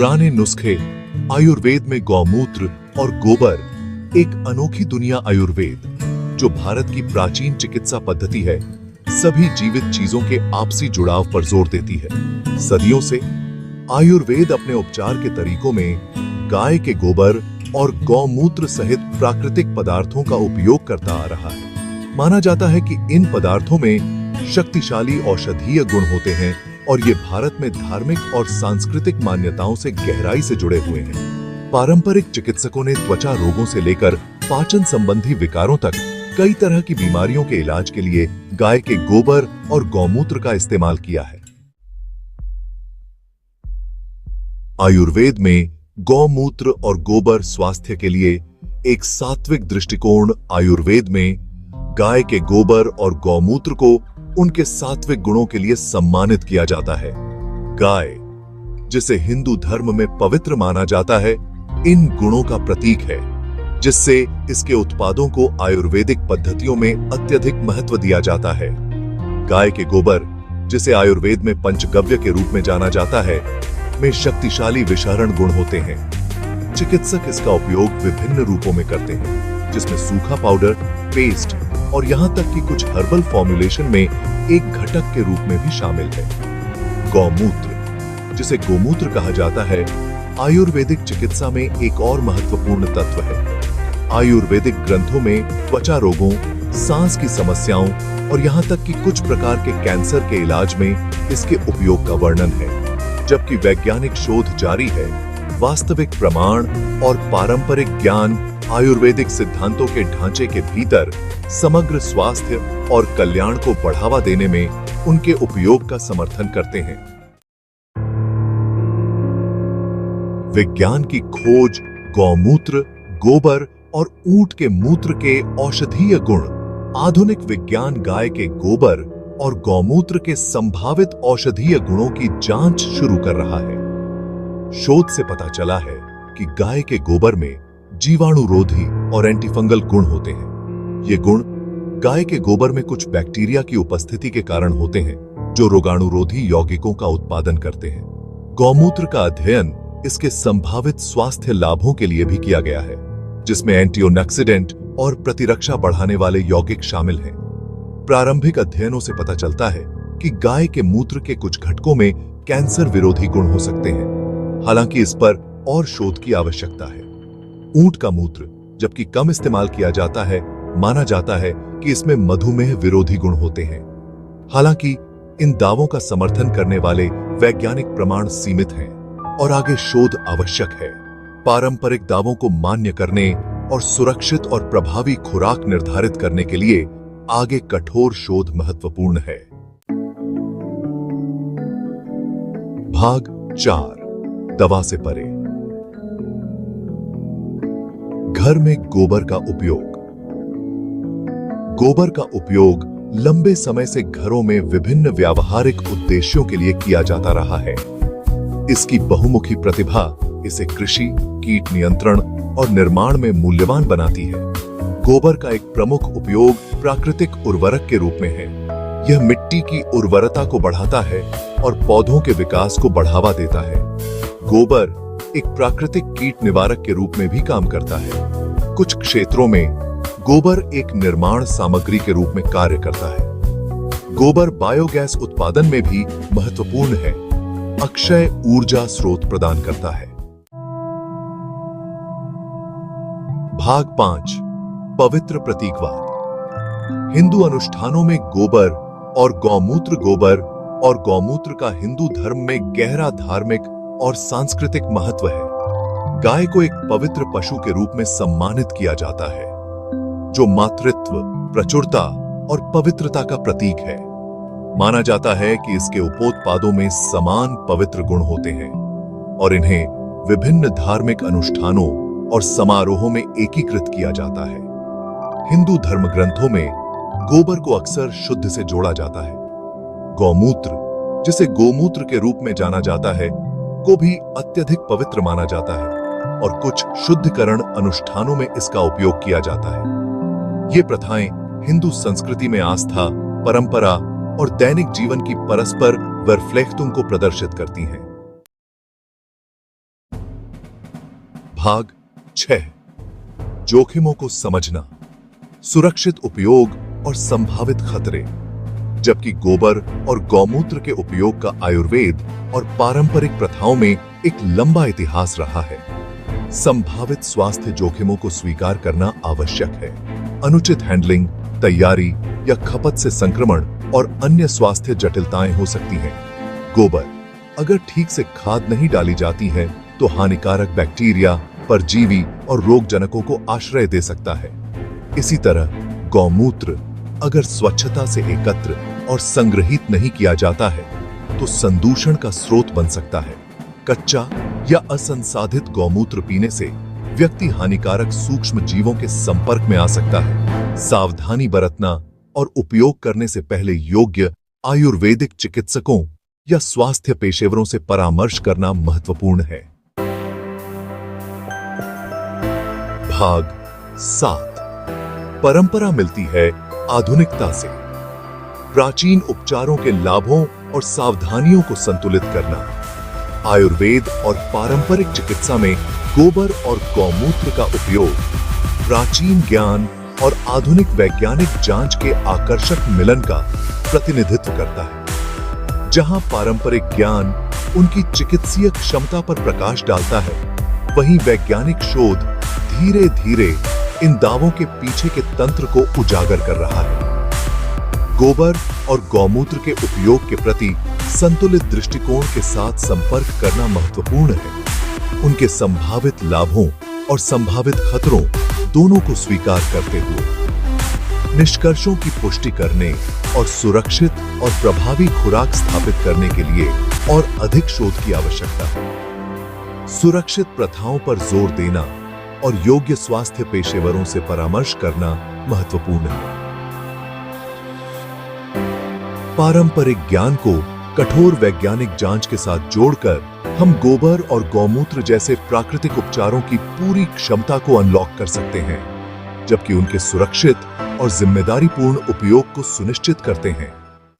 पुराने नुस्खे आयुर्वेद में गौमूत्र और गोबर एक अनोखी दुनिया। आयुर्वेद, जो भारत की प्राचीन चिकित्सा पद्धति है, सभी जीवित चीजों के आपसी जुड़ाव पर जोर देती है। सदियों से आयुर्वेद अपने उपचार के तरीकों में गाय के गोबर और गौमूत्र सहित प्राकृतिक पदार्थों का उपयोग करता आ रहा है। माना जाता है कि इन पदार्थों में शक्तिशाली औषधीय गुण होते हैं और ये भारत में धार्मिक और सांस्कृतिक मान्यताओं से गहराई से जुड़े हुए हैं। पारंपरिक चिकित्सकों ने त्वचा रोगों से लेकर पाचन संबंधी विकारों तक कई तरह की बीमारियों के इलाज के लिए गाय के गोबर और गौमूत्र का इस्तेमाल किया है। आयुर्वेद में गौमूत्र और गोबर स्वास्थ्य के लिए एक सात्विक दृष्टिकोण। आयुर्वेद में गाय के गोबर और गौमूत्र को उनके सात्विक गुणों के लिए सम्मानित किया जाता है। गाय, जिसे हिंदू धर्म में पवित्र माना जाता है, इन गुणों का प्रतीक है, जिससे इसके उत्पादों को आयुर्वेदिक पद्धतियों में अत्यधिक महत्व दिया जाता है। गाय के गोबर, जिसे आयुर्वेद में पंचगव्य के रूप में जाना जाता है, में शक्तिशाली विषहरण गुण होते हैं। चिकित्सक इसका उपयोग विभिन्न रूपों में करते हैं, जिसमें सूखा पाउडर, पेस्ट और यहां तक कि कुछ हर्बल फॉर्मुलेशन में एक घटक के रूप में भी शामिल है। गौमूत्र, जिसे गोमूत्र कहा जाता है, आयुर्वेदिक चिकित्सा में एक और महत्वपूर्ण तत्व है। आयुर्वेदिक ग्रंथों में त्वचा रोगों, सांस की समस्याओं और यहां तक कि कुछ प्रकार के कैंसर के इलाज में इसके उपयोग का वर्णन है। जबकि वैज्ञानिक शोध जारी है, वास्तविक प्रमाण और पारंपरिक ज्ञान आयुर्वेदिक सिद्धांतों के ढांचे के भीतर समग्र स्वास्थ्य और कल्याण को बढ़ावा देने में उनके उपयोग का समर्थन करते हैं। विज्ञान की खोज गौमूत्र, गोबर और ऊंट के मूत्र के औषधीय गुण। आधुनिक विज्ञान गाय के गोबर और गौमूत्र के संभावित औषधीय गुणों की जांच शुरू कर रहा है। शोध से पता चला है कि गाय के गोबर में जीवाणुरोधी और एंटीफंगल गुण होते हैं। ये गुण गाय के गोबर में कुछ बैक्टीरिया की उपस्थिति के कारण होते हैं, जो रोगाणुरोधी यौगिकों का उत्पादन करते हैं। गौमूत्र का अध्ययन इसके संभावित स्वास्थ्य लाभों के लिए भी किया गया है, जिसमें एंटीऑक्सीडेंट और प्रतिरक्षा बढ़ाने वाले यौगिक शामिल हैं। प्रारंभिक अध्ययनों से पता चलता है कि गाय के मूत्र के कुछ घटकों में कैंसर विरोधी गुण हो सकते हैं। हालांकि इस पर और शोध की आवश्यकता है। ऊंट का मूत्र, जबकि कम इस्तेमाल किया जाता है, माना जाता है कि इसमें मधुमेह विरोधी गुण होते हैं। हालांकि इन दावों का समर्थन करने वाले वैज्ञानिक प्रमाण सीमित हैं और आगे शोध आवश्यक है। पारंपरिक दावों को मान्य करने और सुरक्षित और प्रभावी खुराक निर्धारित करने के लिए आगे कठोर शोध महत्वपूर्ण है। भाग 4, दवा से परे। घर में गोबर का उपयोग। गोबर का उपयोग लंबे समय से घरों में विभिन्न व्यावहारिक उद्देश्यों के लिए किया जाता रहा है। इसकी बहुमुखी प्रतिभा इसे कृषि, कीट नियंत्रण और निर्माण में मूल्यवान बनाती है। गोबर का एक प्रमुख उपयोग प्राकृतिक उर्वरक के रूप में है। यह मिट्टी की उर्वरता को बढ़ाता है और पौधों के विकास को बढ़ावा देता है। गोबर एक प्राकृतिक कीट निवारक के रूप में भी काम करता है। कुछ क्षेत्रों में गोबर एक निर्माण सामग्री के रूप में कार्य करता है। गोबर बायोगैस उत्पादन में भी महत्वपूर्ण है। अक्षय ऊर्जा स्रोत प्रदान करता है। भाग 5, पवित्र प्रतीकवाद। हिंदू अनुष्ठानों में गोबर और गौमूत्र। गोबर और गौमूत्र का हिंदू धर्म में गहरा धार्मिक और सांस्कृतिक महत्व है। गाय को एक पवित्र पशु के रूप में सम्मानित किया जाता है, जो मातृत्व, प्रचुरता और पवित्रता का प्रतीक है। माना जाता है कि इसके उपोत्पादों में समान पवित्र गुण होते हैं और इन्हें विभिन्न धार्मिक अनुष्ठानों और समारोहों में एकीकृत किया जाता है। हिंदू धर्म ग्रंथों में गोबर को अक्सर शुद्ध से जोड़ा जाता है। गौमूत्र, जिसे गोमूत्र के रूप में जाना जाता है, को भी अत्यधिक पवित्र माना जाता है और कुछ शुद्धिकरण अनुष्ठानों में इसका उपयोग किया जाता है। ये प्रथाएं हिंदू संस्कृति में आस्था, परंपरा और दैनिक जीवन की परस्पर वर्फलेख्तुम को प्रदर्शित करती हैं। भाग 6 जोखिमों को समझना, सुरक्षित उपयोग और संभावित खतरे। जबकि गोबर और गौमूत्र के उपयोग का आयुर्वेद और पारंपरिक प्रथाओं में एक लंबा इतिहास रहा है, संभावित स्वास्थ्य जोखिमों को स्वीकार करना आवश्यक है। अनुचित हैंडलिंग, तैयारी या खपत से संक्रमण और अन्य स्वास्थ्य जटिलताएं हो सकती हैं। गोबर अगर ठीक से खाद नहीं डाली जाती है तो हानिकारक बैक्टीरिया, परजीवी और रोगजनकों को आश्रय दे सकता है। इसी तरह गौमूत्र अगर स्वच्छता से एकत्र और संग्रहित नहीं किया जाता है तो संदूषण का स्रोत बन सकता है। कच्चा या असंसाधित गौमूत्र पीने से व्यक्ति हानिकारक सूक्ष्म जीवों के संपर्क में आ सकता है। सावधानी बरतना और उपयोग करने से पहले योग्य आयुर्वेदिक चिकित्सकों या स्वास्थ्य पेशेवरों से परामर्श करना महत्वपूर्ण है। भाग 7 परंपरा मिलती है आधुनिकता से। प्राचीन उपचारों के लाभों और सावधानियों को संतुलित करना। आयुर्वेद और पारंपरिक चिकित्सा में गोबर और गौमूत्र का उपयोग प्राचीन ज्ञान और आधुनिक वैज्ञानिक जांच के आकर्षक मिलन का प्रतिनिधित्व करता है। जहां पारंपरिक ज्ञान उनकी चिकित्सीय क्षमता पर प्रकाश डालता है, वहीं वैज्ञानिक शोध धीरे धीरे इन दावों के पीछे के तंत्र को उजागर कर रहा है। गोबर और गौमूत्र के उपयोग के प्रति संतुलित दृष्टिकोण के साथ संपर्क करना महत्वपूर्ण है। उनके संभावित लाभों और संभावित खतरों दोनों को स्वीकार करते हुए निष्कर्षों की पुष्टि करने और सुरक्षित और प्रभावी खुराक स्थापित करने के लिए और अधिक शोध की आवश्यकता है। सुरक्षित प्रथाओं पर जोर देना और योग्य स्वास्थ्य पेशेवरों से परामर्श करना महत्वपूर्ण है। पारंपरिक ज्ञान को कठोर वैज्ञानिक जांच के साथ जोड़कर हम गोबर और गौमूत्र जैसे प्राकृतिक उपचारों की पूरी क्षमता को अनलॉक कर सकते हैं, जबकि उनके सुरक्षित और जिम्मेदारीपूर्ण उपयोग को सुनिश्चित करते हैं।